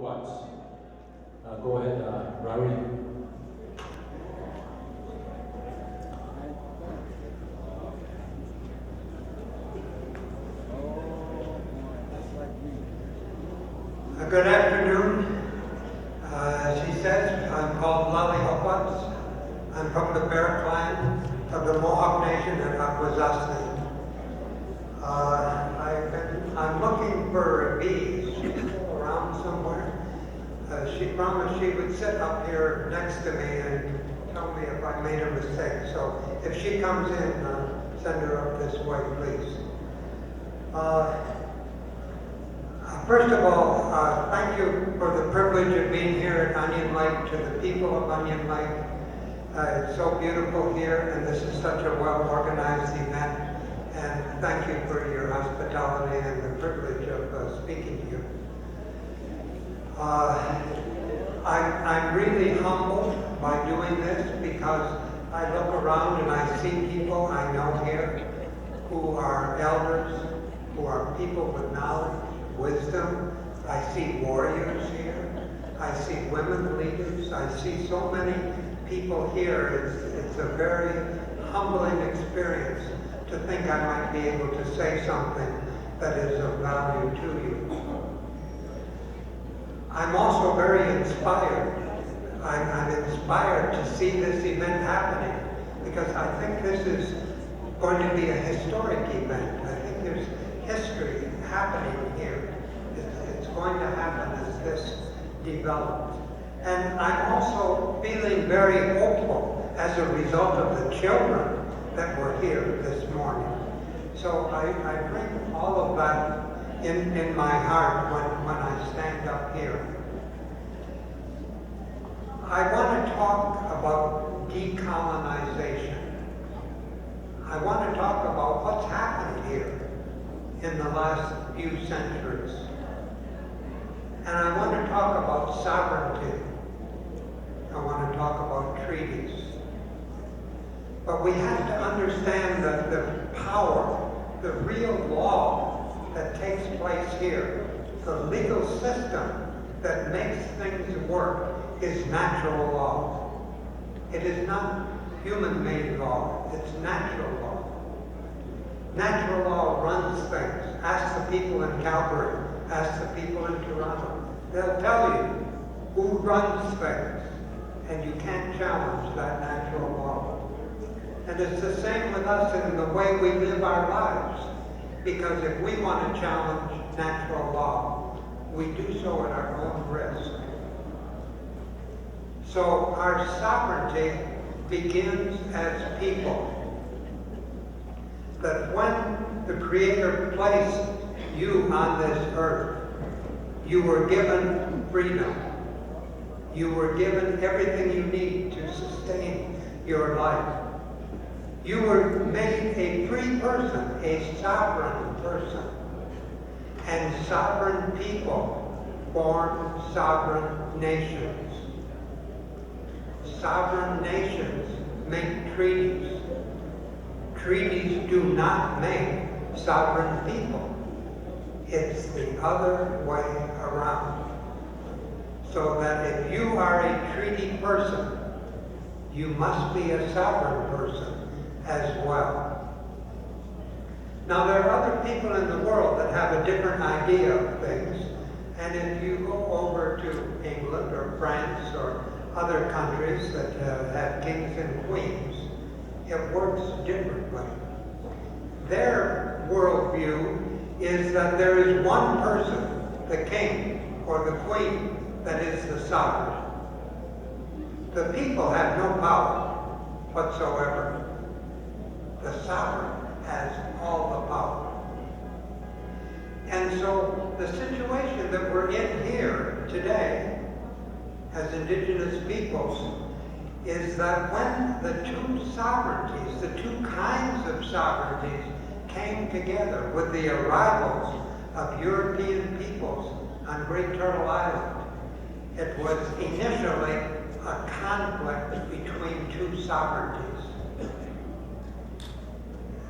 Rarihokwats. Go ahead, Rari. Good afternoon. She says, I'm called Rarihokwats. I'm from the Bear Clan of the Mohawk Nation at Akwesasne. I'm looking for bees around somewhere. She promised she would sit up here next to me and tell me if I made a mistake. So if she comes in, send her up this way, please. First of all, thank you for the privilege of being here at Onion Lake, to the people of Onion Lake. It's so beautiful here, and this is such a well-organized event. And thank you for your hospitality and the privilege of speaking to you. I'm really humbled by doing this because I look around and I see people I know here who are elders, who are people with knowledge, wisdom. I see warriors here. I see women leaders. I see so many people here. It's a very humbling experience to think I might be able to say something that is of value to you. I'm also very inspired. I'm inspired to see this event happening because I think this is going to be a historic event. I think there's history happening here. It's going to happen as this develops. And I'm also feeling very hopeful as a result of the children that were here this morning. So I bring all of that in my heart when I stand up here. I want to talk about decolonization. I want to talk about what's happened here in the last few centuries. And I want to talk about sovereignty. I want to talk about treaties. But we have to understand that the power, the real law that takes place here, the legal system that makes things work, is natural law. It is not human-made law, it's natural law. Natural law runs things. Ask the people in Calgary, ask the people in Toronto. They'll tell you who runs things, and you can't challenge that natural law. And it's the same with us in the way we live our lives. Because if we want to challenge natural law, we do so at our own risk. So our sovereignty begins as people. That when the Creator placed you on this earth, you were given freedom. You were given everything you need to sustain your life. You were made a free person, a sovereign person. And sovereign people form sovereign nations. Sovereign nations make treaties. Treaties do not make sovereign people. It's the other way around. So that if you are a treaty person, you must be a sovereign person as well. Now there are other people in the world that have a different idea of things. And if you go over to England or France or other countries that have kings and queens, it works differently. Their worldview is that there is one person, the king or the queen, that is the sovereign. The people have no power whatsoever. The sovereign has all the power. And so the situation that we're in here today as Indigenous peoples is that when the two sovereignties, the two kinds of sovereignties came together with the arrivals of European peoples on Great Turtle Island, it was initially a conflict between two sovereignties.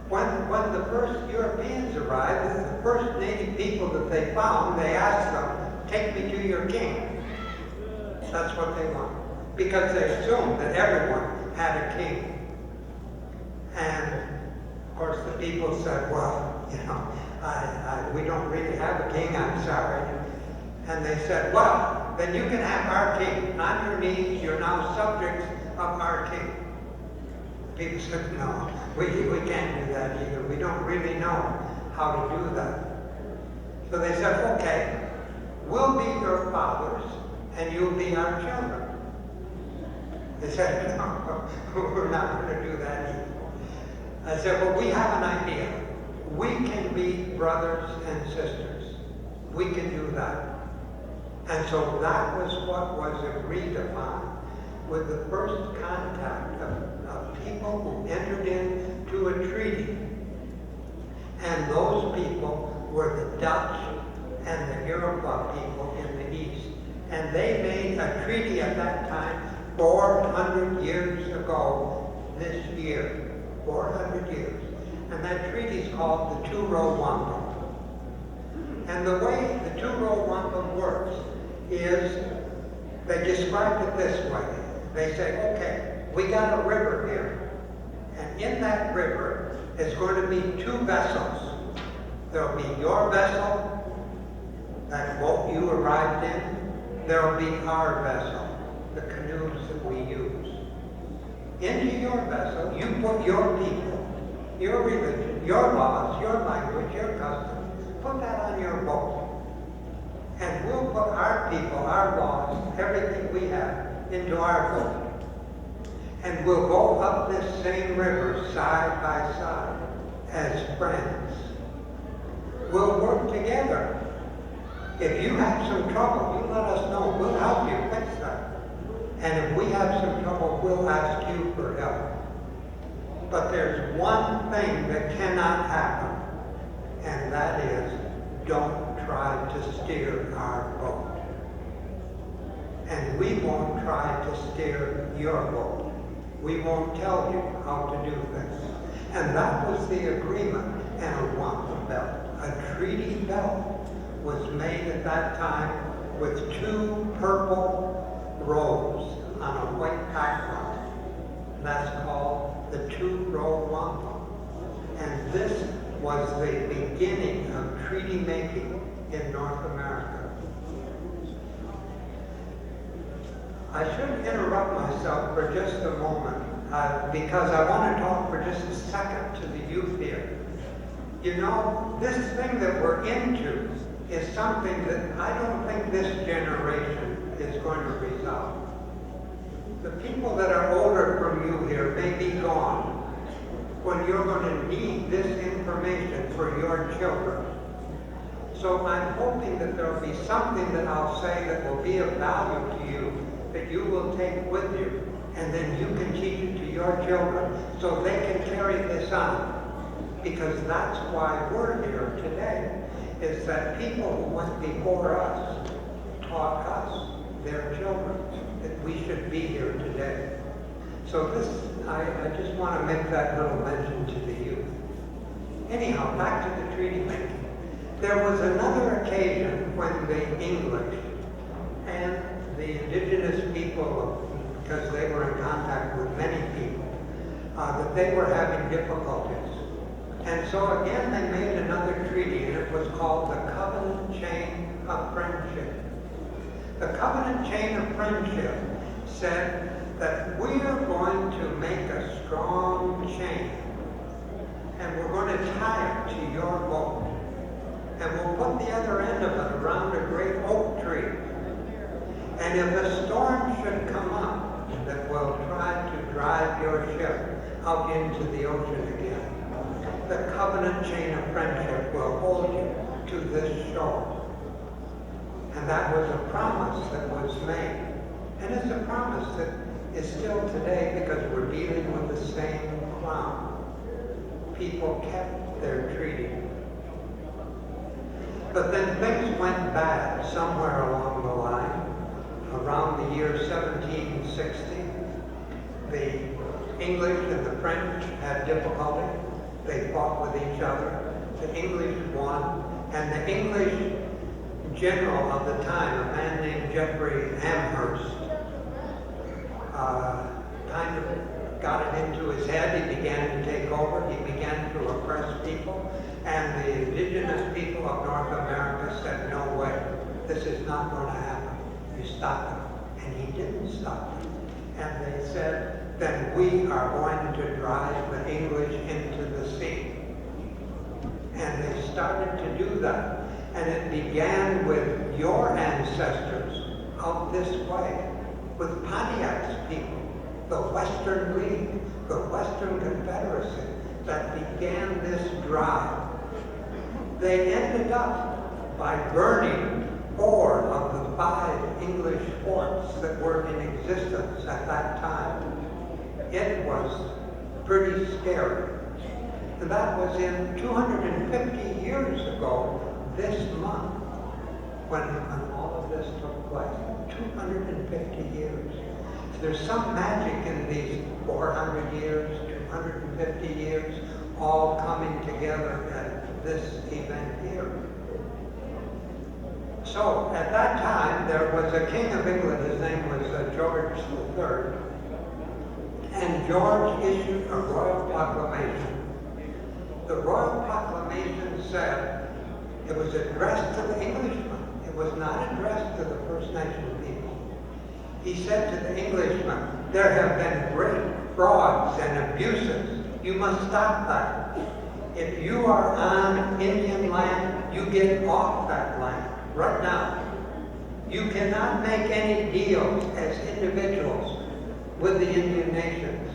When the first Europeans arrived, the first native people that they found, they asked them, "Take me to your king. That's what they want. Because they assumed that everyone had a king. And of course the people said, well, you know, we don't really have a king, I'm sorry. And they said, well, then you can have our king. On your knees, you're now subjects of our king. People said, no, we can't do that either. We don't really know how to do that. So they said, okay, we'll be your fathers and you'll be our children. They said, no, we're not going to do that either. I said, well, we have an idea. We can be brothers and sisters. We can do that. And so that was what was agreed upon with the first contact of people who entered into a treaty. And those people were the Dutch and the Iroquois people in the East. And they made a treaty at that time 400 years ago this year. 400 years. And that treaty is called the Two-Row Wampum. And the way the Two-Row Wampum works is they describe it this way. They say, okay, we got a river here. And in that river is going to be two vessels. There'll be your vessel, that boat you arrived in. There'll be our vessel, the canoes that we use. Into your vessel, you put your people, your religion, your laws, your language, your customs, put that on your boat. And we'll put our people, our laws, everything we have into our boat. And we'll go up this same river side by side as friends. We'll work together. If you have some trouble, you let us know. We'll help you fix that. And if we have some trouble, we'll ask you for help. But there's one thing that cannot happen, and that is, don't try to steer our boat. And we won't try to steer your boat. We won't tell you how to do things. And that was the agreement. And a wampum belt, a treaty belt, was made at that time with two purple rows on a white background. That's called the Two-Row Wampum. And this was the beginning of treaty making in North America. I should interrupt myself for just a moment because I want to talk for just a second to the youth here. You know, this thing that we're into is something that I don't think this generation is going to resolve. The people that are older from you here may be gone when you're going to need this information for your children. So I'm hoping that there will be something that I'll say that will be of value to you, that you will take with you, and then you can teach it to your children so they can carry this on. Because that's why we're here today, is that people who went before us taught us, their children, that we should be here today. So this, I just want to make that little mention to the youth. Anyhow, back to the treaty making. There was another occasion when the English and the Indigenous people, because they were in contact with many people, that they were having difficulties. And so again they made another treaty, and it was called the Covenant Chain of Friendship. The Covenant Chain of Friendship said that we are going to make a strong chain, and we're going to tie it to your boat. And we'll put the other end of it around a great oak tree. And if a storm should come up that will try to drive your ship out into the ocean again, the covenant chain of friendship will hold you to this shore. And that was a promise that was made. And it's a promise that is still today because we're dealing with the same crown. People kept their treaty. But then things went bad somewhere along the line. Around the year 1760, the English and the French had difficulty. They fought with each other. The English won, and the English general of the time, a man and Jeffrey Amherst kind of got it into his head. He began to take over. He began to oppress people. And the indigenous people of North America said, no way, this is not going to happen. You stop it. And he didn't stop it. And they said, then we are going to drive the English into the sea. And they started to do that. And it began with your ancestors out this way, with Pontiac's people, the Western League, the Western Confederacy, that began this drive. They ended up by burning 4 of the 5 English forts that were in existence at that time. It was pretty scary. And that was in 250 years ago this month when all of this took place. 250 years. There's some magic in these 400 years, 250 years, all coming together at this event here. So, at that time, there was a king of England, his name was George III, and George issued a royal proclamation. The royal proclamation said it was addressed to the Englishmen. It was not addressed to the First Nation people. He said to the Englishmen, there have been great frauds and abuses. You must stop that. If you are on Indian land, you get off that land right now. You cannot make any deals as individuals with the Indian nations.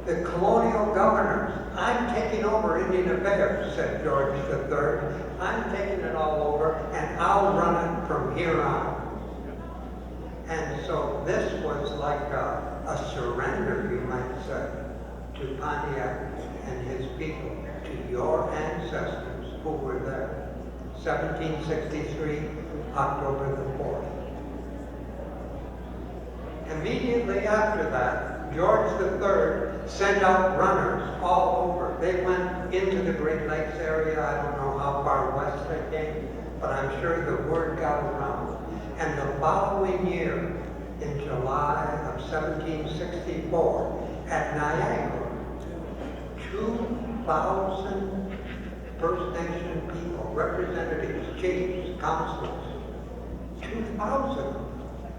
The colonial governors, I'm taking over Indian affairs, said George III. I'm taking it all over, and I'll run it from here on. And so this was like a surrender, you might say, to Pontiac and his people, to your ancestors who were there. 1763, October the 4th. Immediately after that, George III sent out runners all over. They went into the Great Lakes area. I don't know how far west they came, but I'm sure the word got around. And the following year, in July of 1764, at Niagara, 2,000 First Nation people, representatives, chiefs, councilors, 2,000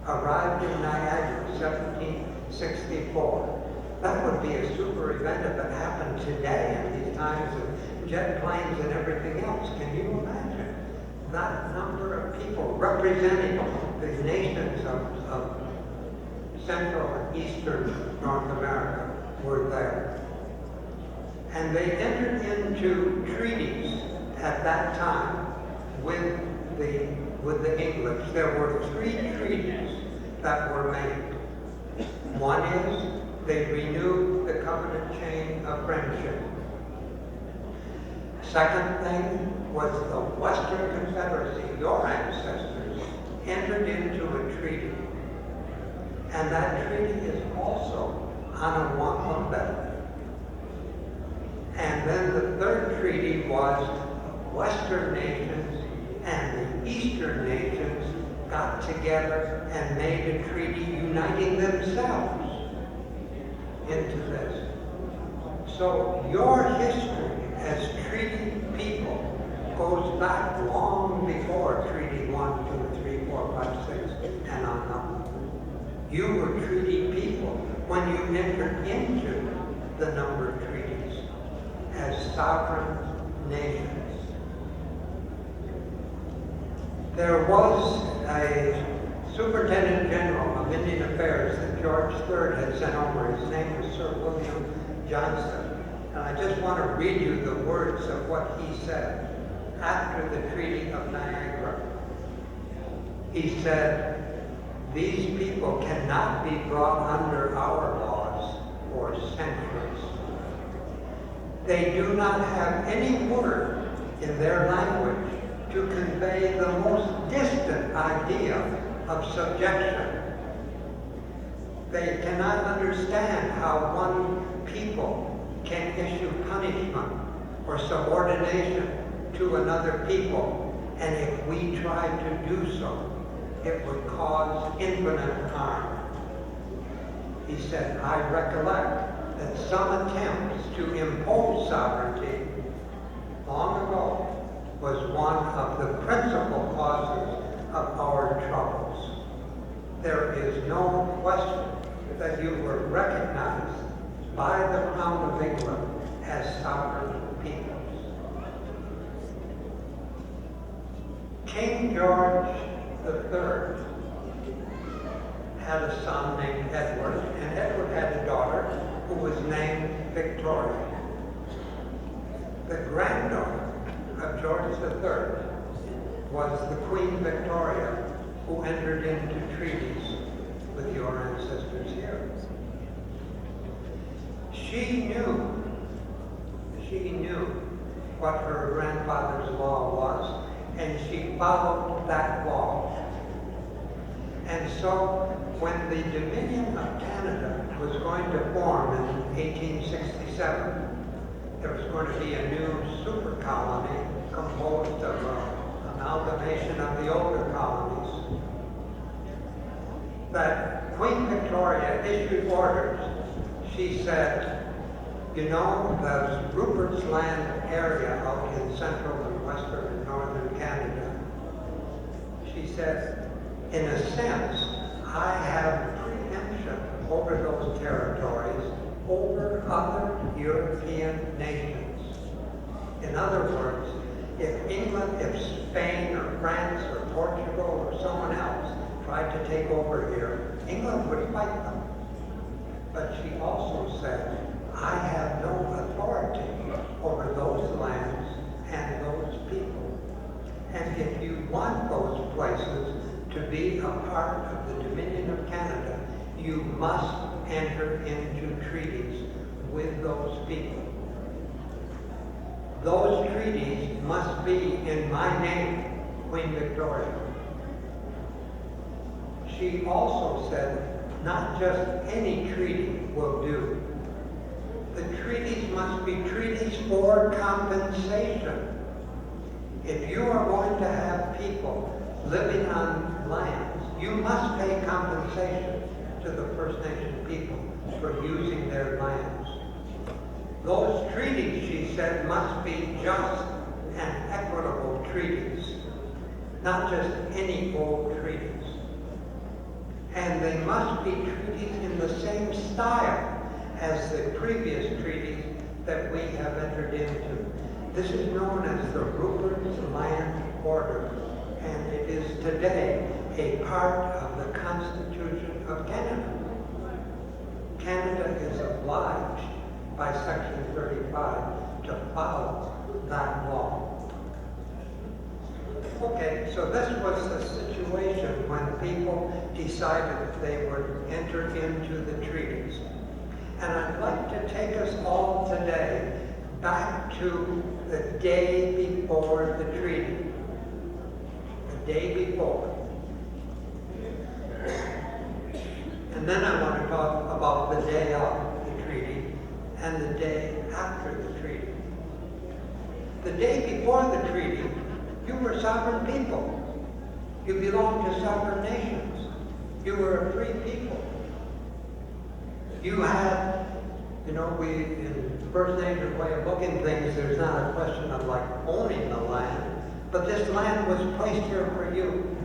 arrived in Niagara, 1764. That would be a super event if it happened today in these times of jet planes and everything else. Can you imagine that number of people representing the nations of Central and Eastern North America were there? And they entered into treaties at that time with the English. There were 3 treaties that were made. One is they renewed the covenant chain of friendship. Second thing was the Western Confederacy, your ancestors, entered into a treaty. And that treaty is also on a wampum belt. And then the third treaty was Western nations and the Eastern nations got together and made a treaty uniting themselves into this. So your history as treaty people goes back long before Treaty 1, 2, 3, 4, 5, 6, and on up. You were treaty people when you entered into the number of treaties as sovereign nations. There was a Superintendent General of Indian Affairs that George III had sent over. His name was Sir William Johnson. And I just want to read you the words of what he said after the Treaty of Niagara. He said, these people cannot be brought under our laws for centuries. They do not have any word in their language to convey the most distant idea of subjection. They cannot understand how one people can issue punishment or subordination to another people, and if we try to do so, it would cause infinite harm. He said, I recollect that some attempts to impose sovereignty long ago was one of the principal causes of our troubles. There is no question that you were recognized by the Crown of England as sovereign peoples. King George III had a son named Edward, and Edward had a daughter who was named Victoria. The granddaughter of George III was the Queen Victoria, who entered into treaties with your ancestors here. She knew what her grandfather's law was, and she followed that law. And so when the Dominion of Canada was going to form in 1867, there was going to be a new super colony composed of an amalgamation of the older colonies. That Queen Victoria issued orders. She said, you know, the Rupert's Land area out in central and western and northern Canada, she said, in a sense, I have preemption over those territories over other European nations. In other words, if England, if Spain or France or Portugal or someone else tried to take over here, England would fight them. But she also said, I have no authority over those lands and those people. And if you want those places to be a part of the Dominion of Canada, you must enter into treaties with those people. Those treaties must be in my name, Queen Victoria. She also said, not just any treaty will do. The treaties must be treaties for compensation. If you are going to have people living on lands, you must pay compensation to the First Nation people for using their lands. Those treaties, she said, must be just and equitable treaties, not just any old treaties. And they must be treaties in the same style as the previous treaties that we have entered into. This is known as the Rupert's Land Order, and it is today a part of the Constitution of Canada. Canada is obliged by Section 35 to follow that law. Okay, so this was the situation when people decided they would enter into the treaties. And I'd like to take us all today back to the day before the treaty. The day before. And then I want to talk about the day of the treaty and the day after the treaty. The day before the treaty, you were sovereign people. You belonged to sovereign nations. You were a free people. You had, you know, in First Nation way of looking things, there's not a question of like owning the land, but this land was placed here for you.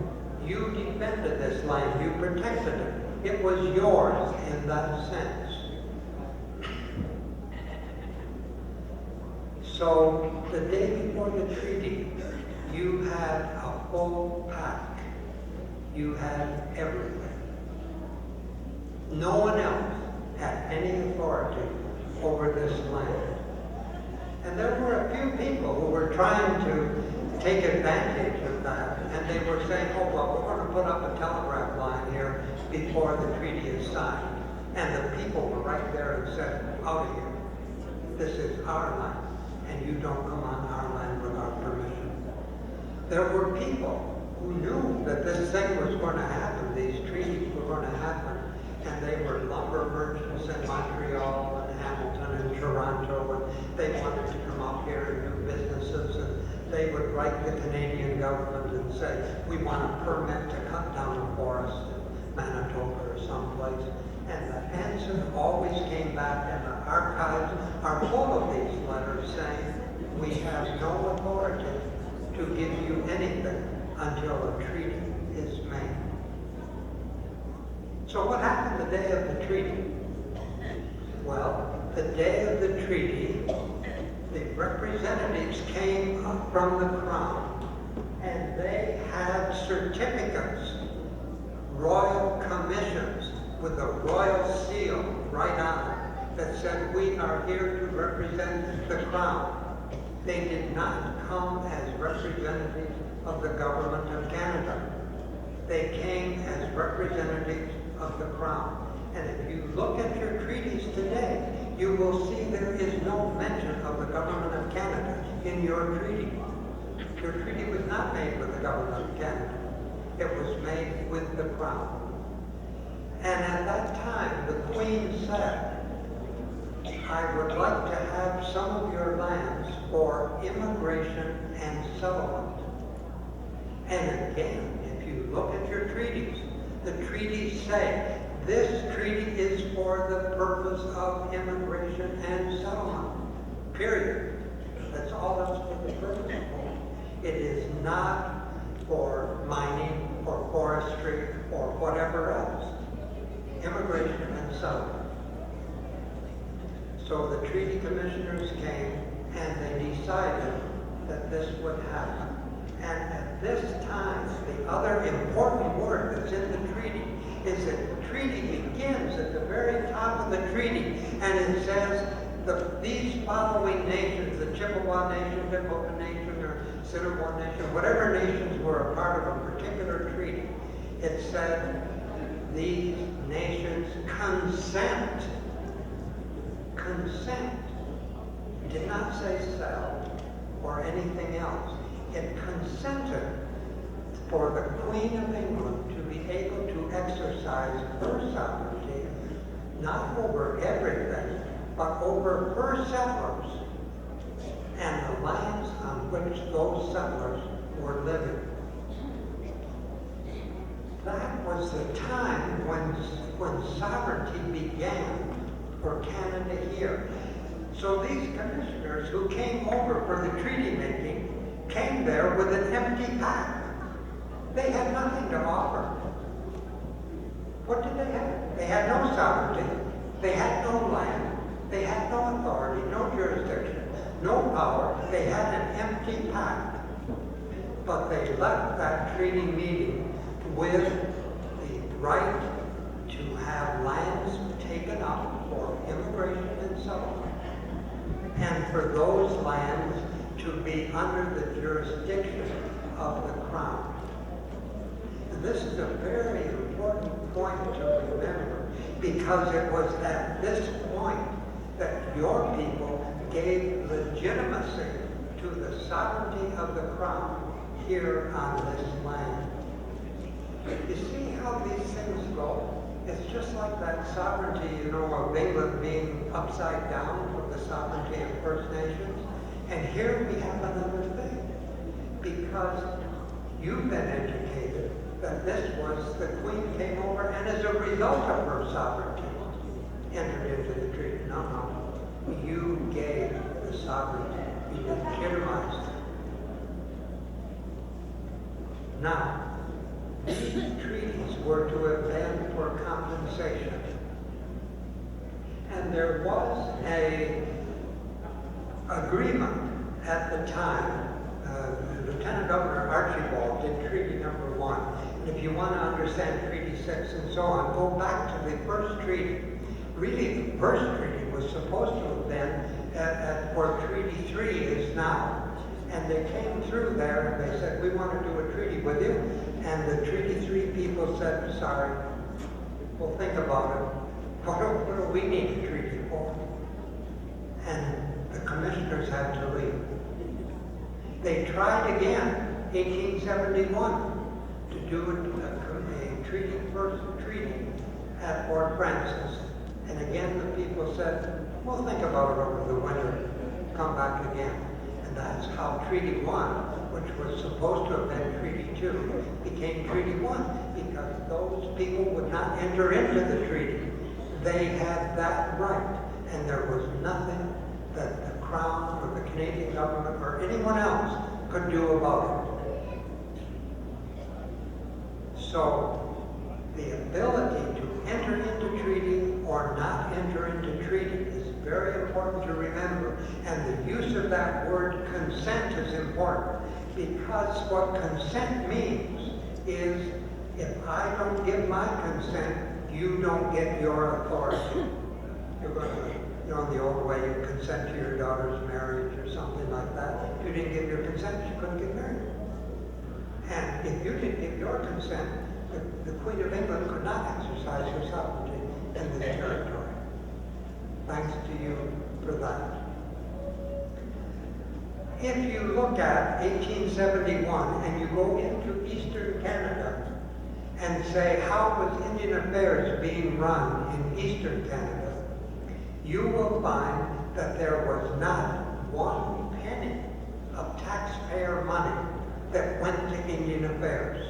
You defended this land. You protected it. It was yours in that sense. So the day before the treaty, you had a full pack. You had everything. No one else had any authority over this land. And there were a few people who were trying to take advantage of that, and they were saying, oh, well, we're going to put up a telegraph line here before the treaty is signed. And the people were right there and said, out of here. This is our land, and you don't come on our land without permission. There were people who knew that this thing was going to happen, these treaties were going to happen, and they were lumber merchants in Montreal and Hamilton and Toronto, and they wanted to come up here and do businesses, and they would write the Canadian government and say, we want a permit to cut down place. And the ensign always came back, and the archives are full of these letters saying, we have no authority to give you anything until a treaty is made. So what happened the day of the treaty? Well, the day of the treaty, the representatives came up from the crown, and they had certificates, royal commissions with a royal seal right on it that said, we are here to represent the crown. They did not come as representatives of the government of Canada. They came as representatives of the crown. And if you look at your treaties today, you will see there is no mention of the government of Canada in your treaty. Your treaty was not made with the government of Canada. It was made with the crown. And at that time, the Queen said, I would like to have some of your lands for immigration and settlement. And again, if you look at your treaties, the treaties say, this treaty is for the purpose of immigration and settlement. Period. That's all that's for the purpose for. It is not for mining or forestry or whatever else. Immigration and settlement. So the treaty commissioners came and they decided that this would happen. And at this time, the other important word that's in the treaty is that the treaty begins at the very top of the treaty, and it says these following nations, the Chippewa Nation, Dakota Nation, or Siddhawah Nation, whatever nations were a part of a particular treaty, it said these nations consent. Consent. It did not say sell or anything else. It consented for the Queen of England to be able to exercise her sovereignty, not over everything, but over her settlers and the lands on which those settlers were living. That was the time when sovereignty began for Canada here. So these commissioners who came over for the treaty making came there with an empty pack. They had nothing to offer. What did they have? They had no sovereignty. They had no land. They had no authority, no jurisdiction, no power. They had an empty pack. But they left that treaty meeting with the right to have lands taken up for immigration and settlement, and for those lands to be under the jurisdiction of the crown. And this is a very important point to remember, because it was at this point that your people gave legitimacy to the sovereignty of the crown here on this land. You see how these things go? It's just like that sovereignty, of England being upside down from the sovereignty of First Nations. And here we have another thing, because you've been educated that this was the Queen came over, and as a result of her sovereignty, entered into the treaty. No. You gave the sovereignty. You legitimized it. Now, these treaties were to have been for compensation. And there was an agreement at the time. Lieutenant Governor Archibald did Treaty Number 1. And if you want to understand Treaty 6 and so on, go back to the first treaty. Really, the first treaty was supposed to have been where Treaty 3 is now. And they came through there and they said, we want to do a treaty with you. And the Treaty 3 people said, sorry, we'll think about it. What do we need a treaty for? And the commissioners had to leave. They tried again, 1871, to do a treaty, first treaty at Fort Francis. And again, the people said, we'll think about it over the winter, come back again. And that's how Treaty 1, which was supposed to have been Treaty 2, became Treaty 1, because those people would not enter into the treaty. They had that right, and there was nothing that the Crown or the Canadian government or anyone else could do about it. So the ability to enter into treaty or not enter into treaty is very important to remember, and the use of that word consent is important, because what consent means is if I don't give my consent, you don't get your authority. You're going to, the old way you consent to your daughter's marriage or something like that. If you didn't give your consent, you couldn't get married. And if you didn't give your consent, the Queen of England could not exercise her sovereignty in this territory. Thanks to you for that. If you look at 1871 and you go into Eastern Canada and say, how was Indian affairs being run in Eastern Canada, you will find that there was not one penny of taxpayer money that went to Indian affairs.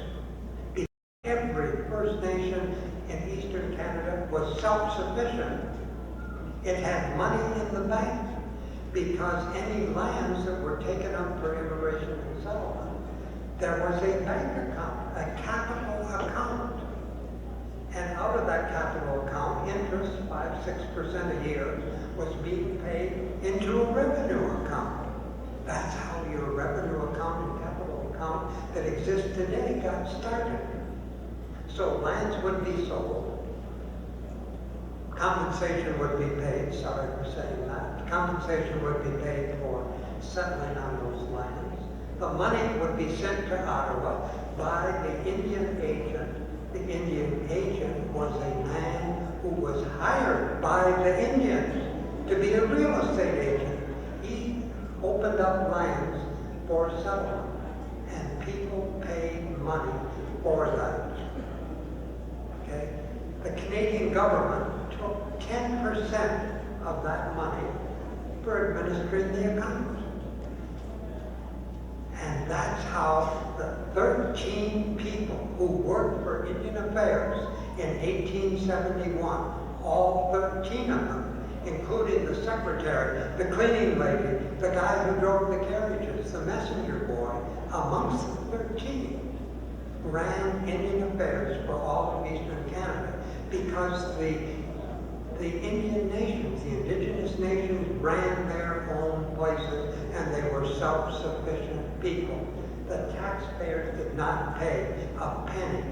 Every First Nation in Eastern Canada was self-sufficient. It had money in the bank because any lands that were taken up for immigration and settlement, there was a bank account, a capital account. And out of that capital account, interest, 5-6% a year, was being paid into a revenue account. That's how your revenue account and capital account that exists today got started. So lands would be sold, compensation would be paid, sorry for saying that, compensation would be paid for settling on those lands. The money would be sent to Ottawa by the Indian agent. The Indian agent was a man who was hired by the Indians to be a real estate agent. He opened up lands for settlement, and people paid money for that. Okay? The Canadian government took 10% of that money for administering the account. And that's how the 13 people who worked for Indian Affairs in 1871, all 13 of them, including the secretary, the cleaning lady, the guy who drove the carriages, the messenger boy, amongst the 13, ran Indian Affairs for all of Eastern Canada, because the Indian nations, the Indigenous nations, ran their own places, and they were self-sufficient people. The taxpayers did not pay a penny.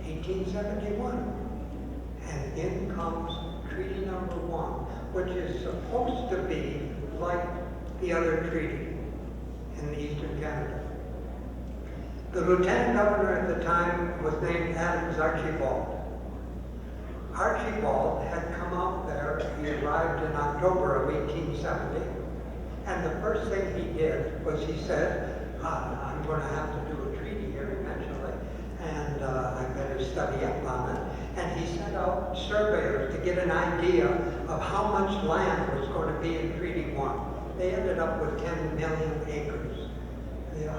1871. And in comes Treaty Number 1, which is supposed to be like the other treaty in Eastern Canada. The lieutenant governor at the time was named Adams Archibald. Archibald had come out there, he arrived in October of 1870, and the first thing he did was he said, I'm going to have to do a treaty here eventually, and I better study up on it. And he sent out surveyors to get an idea of how much land was going to be in Treaty 1. They ended up with 10 million acres.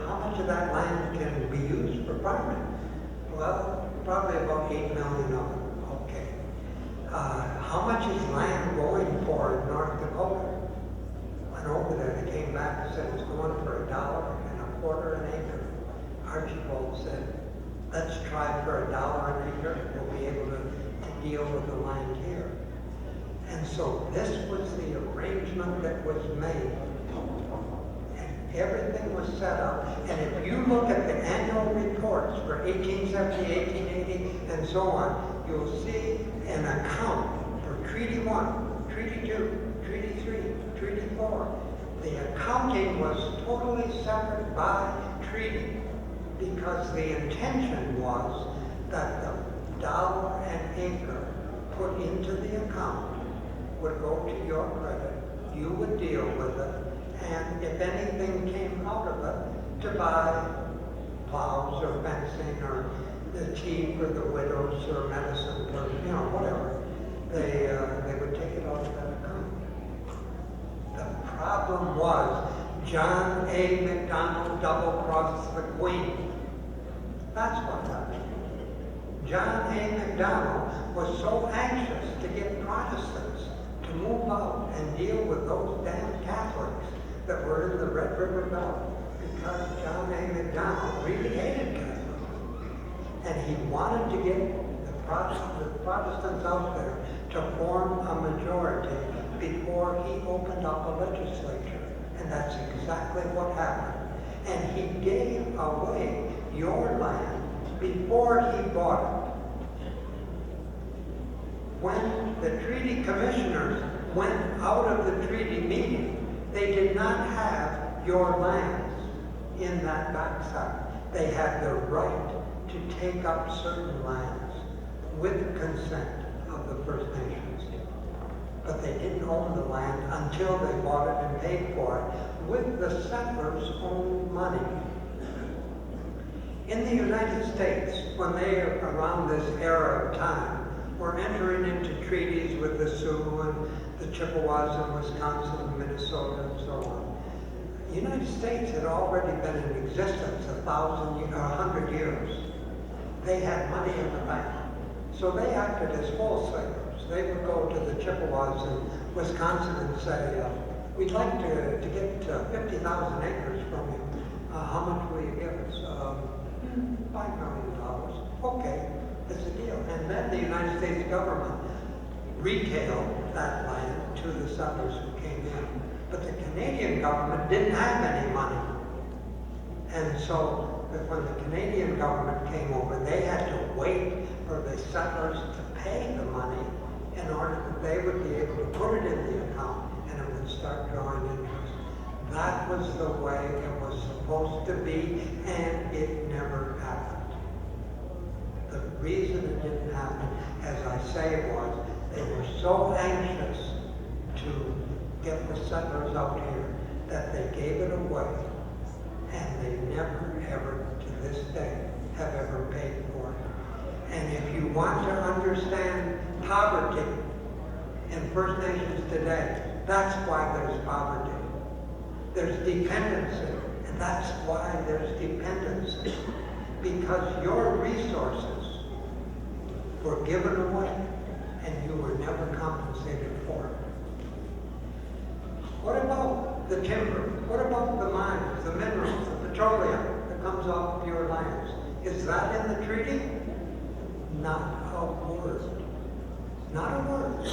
How much of that land can be used for farming? Well, probably about 8 million of it. Okay. How much is land going for in North Dakota? Went over there, they came back and said it's going for $1.25 an acre. Archibald said, let's try for $1 an acre. We'll be able to deal with the land here. And so this was the arrangement that was made. Everything was set up, and if you look at the annual reports for 1870, 1880, and so on, you'll see an account for Treaty 1, Treaty 2, Treaty 3, Treaty 4. The accounting was totally separate by treaty, because the intention was that the dollar and acre put into the account would go to your credit, you would deal with it, and if anything came out of it, to buy plows or fencing or the tea for the widows or medicine for, whatever, they would take it out of that account. The problem was John A. MacDonald double-crossed the Queen. That's what happened. John A. Macdonald was so anxious to get Protestants to move out and deal with those damn Catholics that were in the Red River Belt, because John A. Macdonald really hated Catholics. And he wanted to get the Protestants out there to form a majority before he opened up a legislature. And that's exactly what happened. And he gave away your land before he bought it. When the treaty commissioners went out of the treaty meeting, they did not have your lands in that backside. They had the right to take up certain lands with consent of the First Nations. But they didn't own the land until they bought it and paid for it with the settlers' own money. In the United States, when they are around this era of time, were entering into treaties with the Sioux and the Chippewas in Wisconsin and Minnesota and so on. The United States had already been in existence 100 years. They had money in the bank. So they acted as wholesalers. They would go to the Chippewas in Wisconsin and say, we'd like to get 50,000 acres from you. How much will you give us? $5 million. Okay, it's a deal. And then the United States government retailed that land to the settlers who came in. But the Canadian government didn't have any money. And so when the Canadian government came over, they had to wait for the settlers to pay the money in order that they would be able to put it in the account and it would start drawing interest. That was the way it was supposed to be, and it never happened. The reason it didn't happen, as I say, was they were so anxious to get the settlers out here that they gave it away, and they never, ever, to this day, have ever paid for it. And if you want to understand poverty in First Nations today, that's why there's poverty. There's dependency, and that's why there's dependency. Because your resources were given away, and you were never compensated for it. What about the timber? What about the mines, the minerals, the petroleum that comes off of your lands? Is that in the treaty? Not a word. Not a word.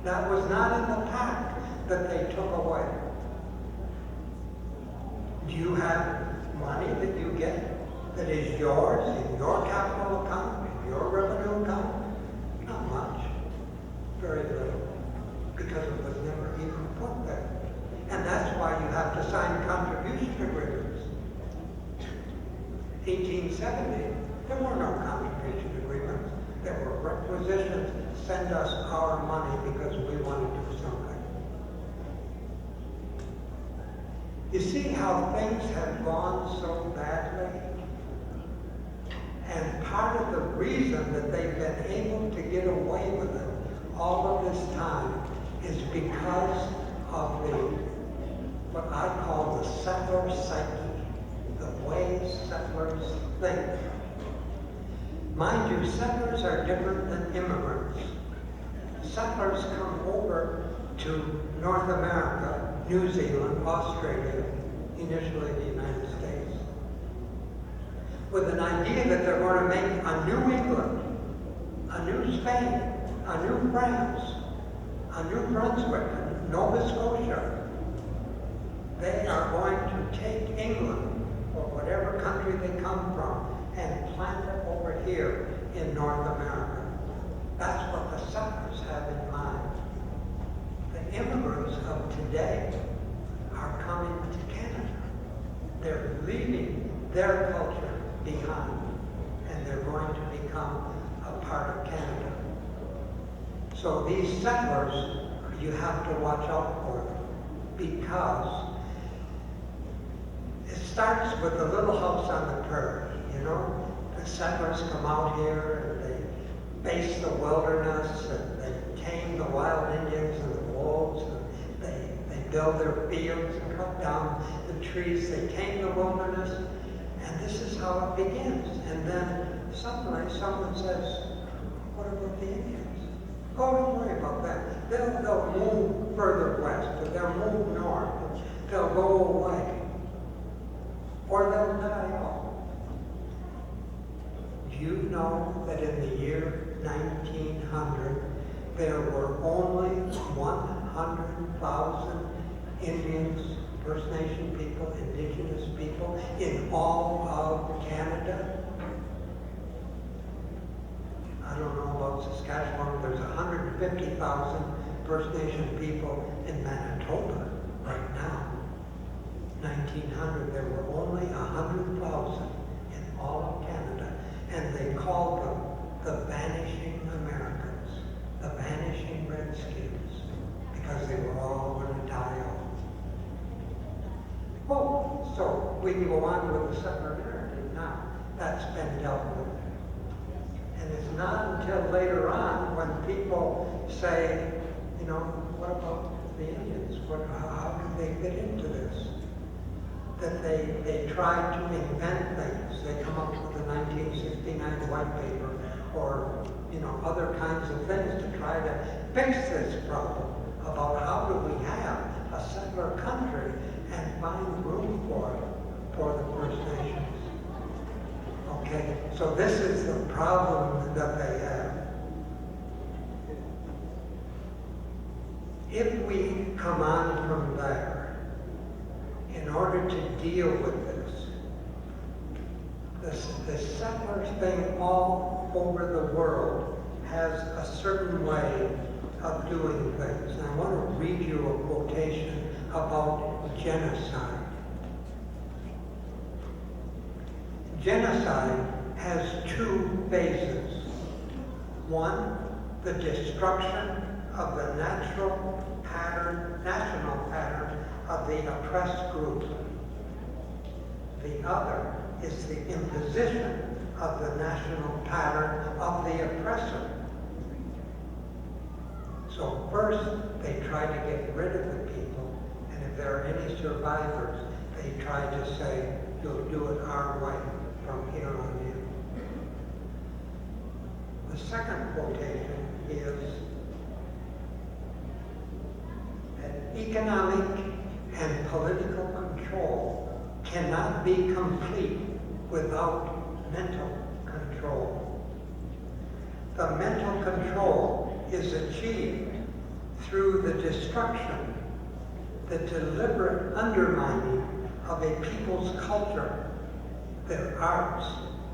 That was not in the pact that they took away. Do you have money that you get that is yours in your capital account, in your revenue account? Not much. Very little. Because it was never even put there. And that's why you have to sign contribution agreements. 1870, there were no contribution agreements. There were requisitions, send us our money because we want to do something. You see how things have gone so badly? And part of the reason that they've been able to get away with it all of this time is because of what I call the settler psyche, the way settlers think. Mind you, settlers are different than immigrants. Settlers come over to North America, New Zealand, Australia, initially the United States, with an idea that they're going to make a new England, a new Spain, a new France, a New Brunswick, Nova Scotia. They are going to take England, or whatever country they come from, and plant it over here in North America. That's what the settlers have in mind. The immigrants of today are coming to Canada. They're leaving their culture behind, and they're going to become a part of Canada. So these settlers, you have to watch out for them, because it starts with the little house on the prairie, you know? The settlers come out here and they face the wilderness and they tame the wild Indians and the wolves, and they build their fields and cut down the trees. They tame the wilderness, And this is how it begins. And then suddenly someone says, what about the Indians? Oh, don't worry about that. They'll move further west, or they'll move north, they'll go away, or they'll die off. Do you know that in the year 1900, there were only 100,000 Indians, First Nation people, Indigenous people in all of Canada? I don't know about Saskatchewan. There's 150,000 First Nation people in Manitoba right now. 1900, there were only 100,000 in all of Canada, and they called them the Vanishing Americans, the Vanishing Redskins, because they were all going to die off. Oh, so we can go on with the settler narrative now. That's been dealt with. And it's not until later on when people say, you know, what about the Indians? How do they fit into this? That they try to invent things. They come up with the 1969 white paper or, you know, other kinds of things to try to fix this problem about how do we have a settler country and find room for the First Nations. Okay, so this is the problem that they have. If we come on from there, in order to deal with this, the settlers thing all over the world has a certain way of doing things. And I want to read you a quotation about genocide. Genocide has two phases. One, the destruction of the national pattern of the oppressed group. The other is the imposition of the national pattern of the oppressor. So first, they try to get rid of the people, and if there are any survivors, they try to say, you'll do it our way from here on in. The second quotation is that economic and political control cannot be complete without mental control. The mental control is achieved through the destruction, the deliberate undermining of a people's culture, their arts,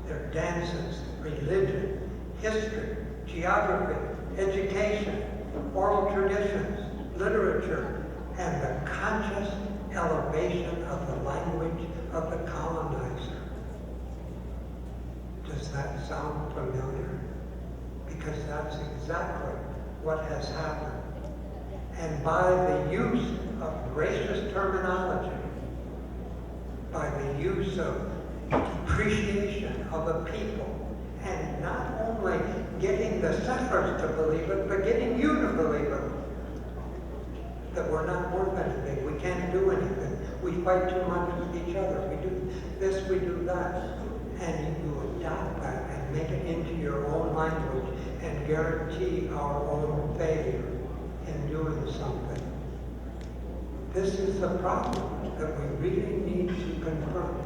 their dances, religion, history, geography, education, oral traditions, literature, and the conscious elevation of the language of the colonizer. Does that sound familiar? Because that's exactly what has happened. And by the use of racist terminology, by the use of depreciation of a people, and not only getting the settlers to believe it, but getting you to believe it, that we're not worth anything, we can't do anything, we fight too much with each other, we do this, we do that, and you adopt that and make it into your own language and guarantee our own failure in doing something. This is the problem that we really need to confront.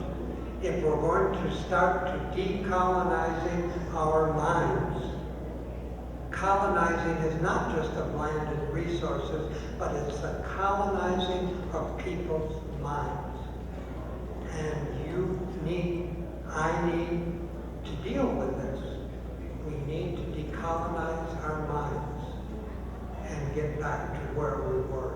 If we're going to start to decolonizing our minds, colonizing is not just of land and resources, but it's the colonizing of people's minds. And I need to deal with this. We need to decolonize our minds and get back to where we were.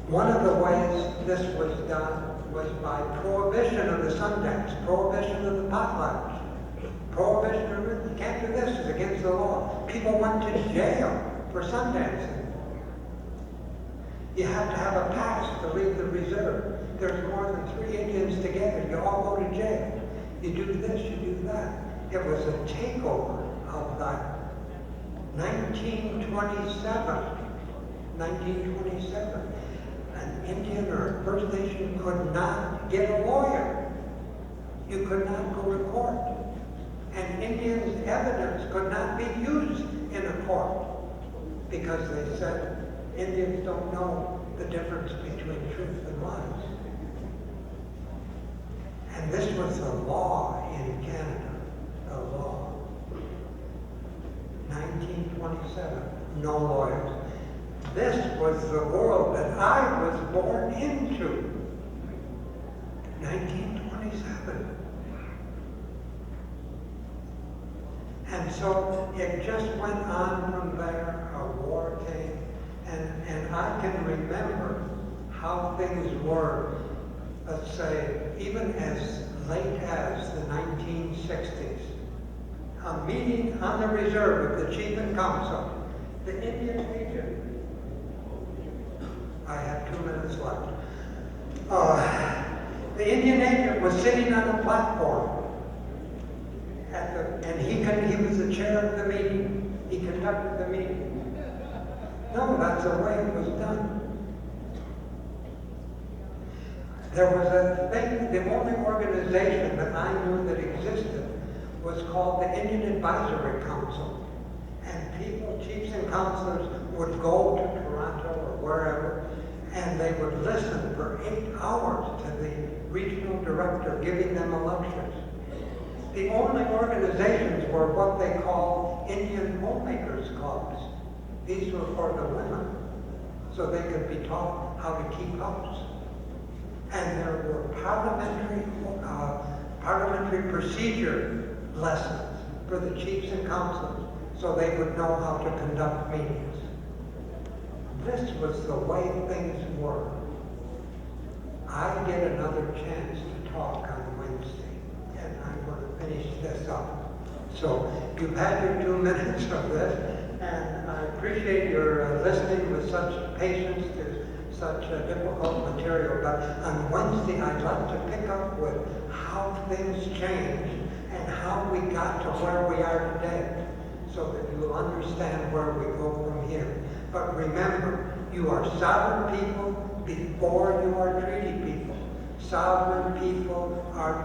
One of the ways this was done was by prohibition of the Sundance, prohibition of the potlatch, prohibition of it. You can't do this, it's against the law. People went to jail for Sundancing. You have to have a pass to leave the reserve. There's more than 3 Indians together, you all go to jail. You do this, you do that. It was a takeover of that. 1927, an Indian or a First Nation could not get a lawyer. You could not go to court. And Indians' evidence could not be used in a court because they said Indians don't know the difference between truth and lies. And this was the law in Canada, the law. 1927, no lawyers. This was the world that I was born into. 1927. And so it just went on from there. A war came, and I can remember how things were, let's say, even as late as the 1960s. A meeting on the reserve of the chief and council, the Indian agent. I have 2 minutes left. The Indian agent was sitting on a platform. And he was the chair of the meeting. He conducted the meeting. No, that's the way it was done. There was a thing, the only organization that I knew that existed was called the Indian Advisory Council. And people, chiefs and councilors, would go to Toronto or wherever, and they would listen for 8 hours to the regional director giving them a lecture. The only organizations were what they call Indian homemakers clubs. These were for the women, so they could be taught how to keep house. And there were parliamentary procedure lessons for the chiefs and councils, so they would know how to conduct meetings. This was the way things were. I get another chance to talk on Wednesday. And I'm going to finish this up. So you've had your 2 minutes of this, and I appreciate your listening with such patience to such difficult material. But on Wednesday, I'd like to pick up with how things changed and how we got to where we are today, so that you'll understand where we go from here. But remember, you are sovereign people before you are treaty people. Sovereign people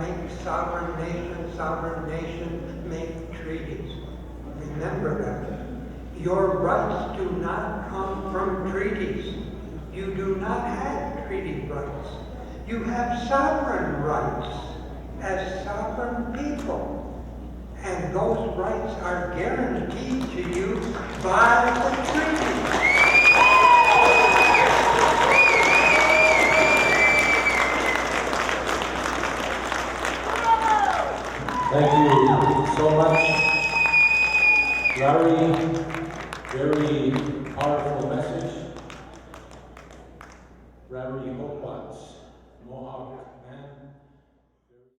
make sovereign nations make treaties. Remember that. Your rights do not come from treaties. You do not have treaty rights. You have sovereign rights as sovereign people. And those rights are guaranteed to you by the treaty. Thank you so much, Larry. Very powerful message. Rarihokwats, Mohawk man.